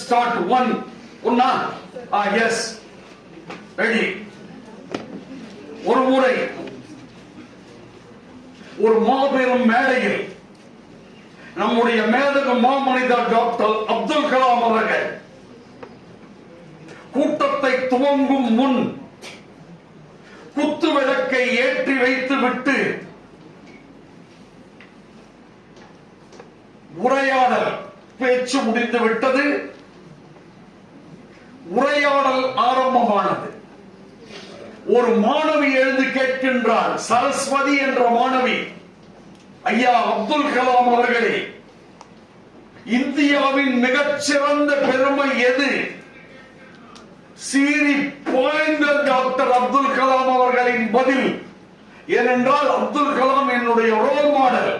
start one. Unna? Yes. Ready. ஒரு முறை ஒரு மாபெரும் மேடையில் நம்முடைய மேதகு மாமனிதர் டாக்டர் அப்துல் கலாம் அவர்கள் கூட்டத்தை துவங்கும் முன் குத்து விளக்கை ஏற்றி வைத்துவிட்டு உரையாடல் பேச்சு முடிந்து விட்டது. உரையாடல் ஆரம்பமானது. ஒரு மாணவி எழுந்து கேட்கின்றார். சரஸ்வதி என்ற மாணவி, ஐயா அப்துல் கலாம் அவர்களே, இந்தியாவின் மிகச்சிறந்த பெருமை எது? சீறி பாய்ந்த டாக்டர் அப்துல் கலாம் அவர்களின் பதில். ஏனென்றால் அப்துல் கலாம் என்னுடைய ரோல் மாடல்.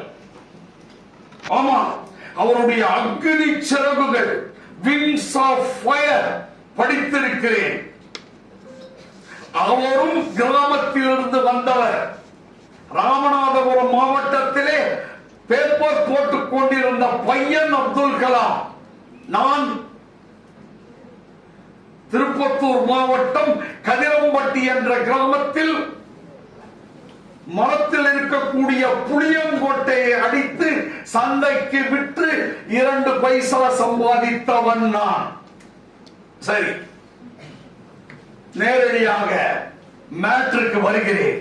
ஆமா, அவருடைய Agni Siragugal, wings of fire படித்திருக்கிறேன். அவரும் கிராமத்திலிருந்து வந்தவர். ராமநாதபுரம் மாவட்டத்திலே பேப்பர் போட்டுக் கொண்டிருந்த பையன் அப்துல் கலாம். நான் திருப்பத்தூர் மாவட்டம் கதிரம்பட்டி என்ற கிராமத்தில் மரத்தில் இருக்கக்கூடிய புளியங்கொட்டையை அடித்து சந்தைக்கு விற்று 2 பைசா சம்பாதித்தவன் நான். சரி, நேரடியாக மேட்ருக்கு வருகிறேன்.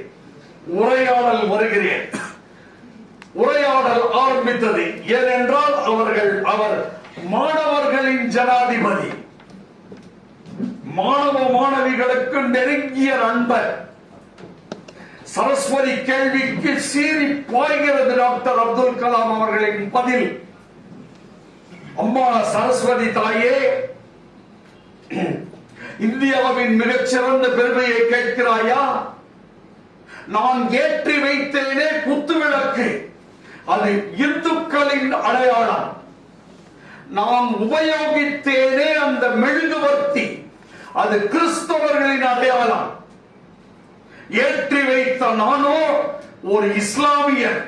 உரையாடல் வருகிறேன். உரையாடல் ஆரம்பித்தது. ஏனென்றால் அவர் மாணவர்களின் ஜனாதிபதி, மாணவ மாணவிகளுக்கு நெருங்கிய நண்பர். சரஸ்வதி கேள்விக்கு சீறி பாய்கிறது டாக்டர் அப்துல் கலாம் அவர்களின் பதில். அம்மா சரஸ்வதி தாயே, இந்தியாவின் மிகச்சிறந்த பெருமையை கேட்கிறாயா? நான் ஏற்றி வைத்தேனே குத்துவிளக்கு, அது இந்துக்களின் அடையாளம். நான் உபயோகித்தேனே அந்த மெழுகுவர்த்தி, அது கிறிஸ்தவர்களின் அடையாளம். ஏற்றி வைத்த நானோ ஒரு இஸ்லாமியர்.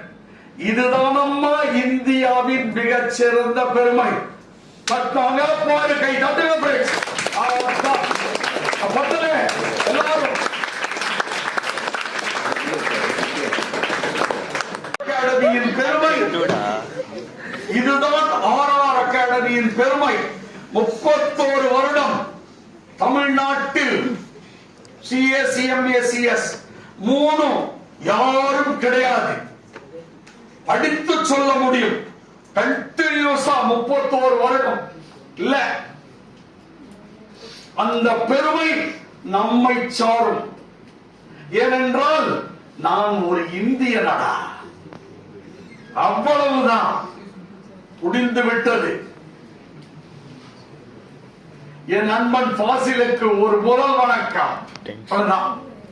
இதுதானம்மா இந்தியாவின் மிகச்சிறந்த பெருமை. தட்டாங்க பாரு, கை தட்டுங்க. எல்லாரும் அகாடமியின் பெருமை இதுதான். ஆர்ஆர் அகாடமியின் பெருமை. 31 வருடம் தமிழ்நாட்டில் CA, CMA, CS 3 யாரும் கிடையாது. படித்து சொல்ல முடியும். கண்டினியூஸா 31 வருடம் இல்ல. அந்த பெருமை நம்மை சாரும். ஏனென்றால் நான் ஒரு இந்தியனடா. அவ்வளவுதான், முடிந்து விட்டது. என் நண்பன் பாசிலுக்கு ஒரு முதல் வணக்கம்.